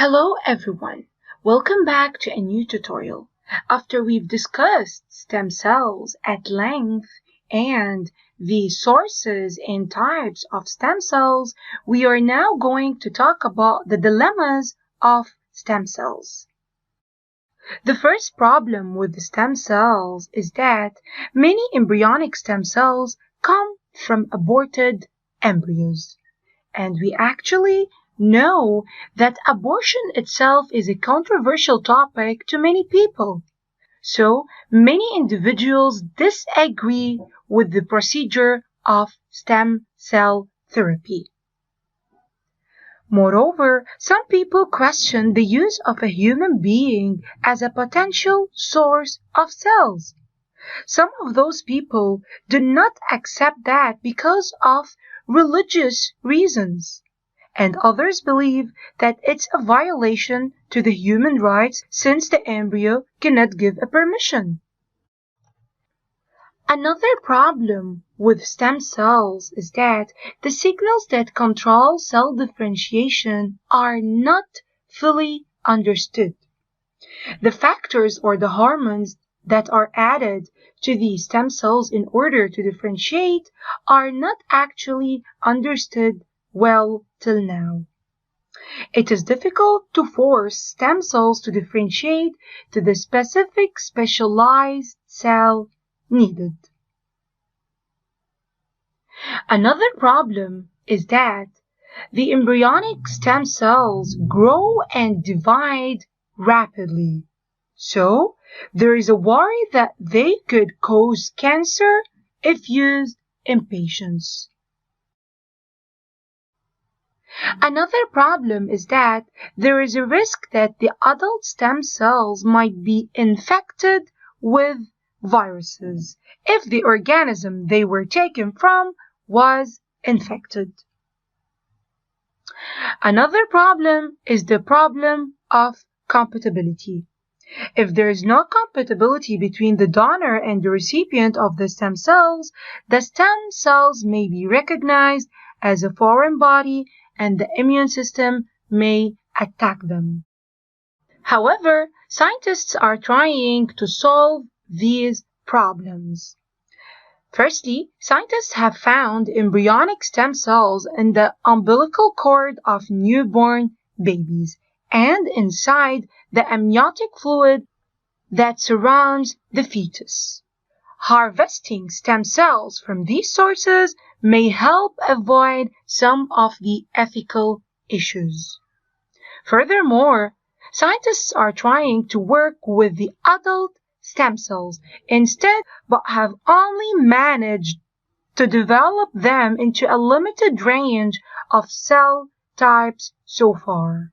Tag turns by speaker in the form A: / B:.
A: Hello everyone, welcome back to a new tutorial. After we've discussed stem cells at length and the sources and types of stem cells, we are now going to talk about the dilemmas of stem cells. The first problem with the stem cells is that many embryonic stem cells come from aborted embryos, and we actually know that abortion itself is a controversial topic to many people. So many individuals disagree with the procedure of stem cell therapy. Moreover, some people question the use of a human being as a potential source of cells. Some of those people do not accept that because of religious reasons, and others believe that it's a violation to the human rights since the embryo cannot give a permission. Another problem with stem cells is that the signals that control cell differentiation are not fully understood. The factors or the hormones that are added to the stem cells in order to differentiate are not actually understood well till now. It is difficult to force stem cells to differentiate to the specific specialized cell needed. Another problem is that the embryonic stem cells grow and divide rapidly. So, there is a worry that they could cause cancer if used in patients. Another problem is that there is a risk that the adult stem cells might be infected with viruses if the organism they were taken from was infected. Another problem is the problem of compatibility. If there is no compatibility between the donor and the recipient of the stem cells may be recognized as a foreign body and the immune system may attack them. However, scientists are trying to solve these problems. Firstly, scientists have found embryonic stem cells in the umbilical cord of newborn babies and inside the amniotic fluid that surrounds the fetus. Harvesting stem cells from these sources may help avoid some of the ethical issues. Furthermore, scientists are trying to work with the adult stem cells instead, but have only managed to develop them into a limited range of cell types so far.